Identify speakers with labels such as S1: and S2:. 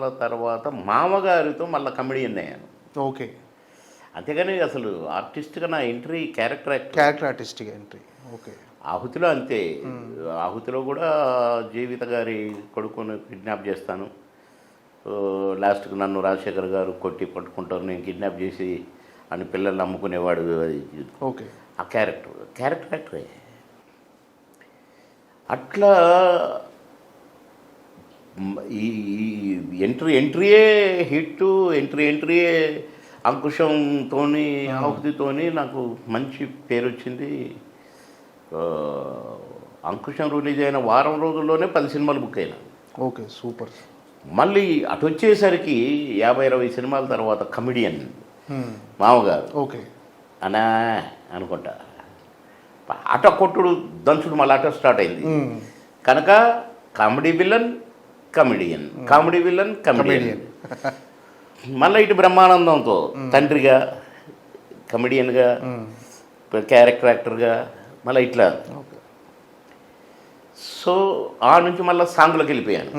S1: తర్వాత మామగారితో మళ్ళీ కమెడియన్ అయ్యాను.
S2: ఓకే.
S1: అంతేగాని అసలు ఆర్టిస్ట్గా నా ఎంట్రీ క్యారెక్టర్
S2: క్యారెక్టర్ ఆర్టిస్ట్గా ఎంట్రీ. ఓకే.
S1: ఆహుతిలో అంతే. ఆహుతిలో కూడా జీవిత గారి కొడుకుని కిడ్నాప్ చేస్తాను. లాస్ట్కి నన్ను రాజశేఖర్ గారు కొట్టి పట్టుకుంటారు, నేను కిడ్నాప్ చేసి అని పిల్లల్ని అమ్ముకునేవాడు.
S2: ఓకే.
S1: ఆ క్యారెక్టరే అట్లా. ఈ ఎంట్రీయే హిట్, ఎంట్రీయే అంకుశంతో ఆహుతితోని నాకు మంచి పేరు వచ్చింది. అంకుశం రిలీజ్ అయిన వారం రోజుల్లోనే 10 సినిమాలు బుక్ అయినా.
S2: Okay, super.
S1: మళ్ళీ అటు వచ్చేసరికి 50-60 సినిమాల తర్వాత కమెడియన్ మామగారు
S2: ఓకే
S1: అనా అనుకుంటా ఆట కొట్టుడు దంచుడు మళ్ళీ ఆట స్టార్ట్ అయింది కనుక కామెడీ విలన్ కమెడియన్ మళ్ళీ ఇటు బ్రహ్మానందంతో తండ్రిగా, కమెడియన్గా, క్యారెక్టర్ యాక్టర్గా మళ్ళీ ఇట్లా. సో ఆ నుంచి మళ్ళీ సాంగ్లోకి వెళ్ళిపోయాను.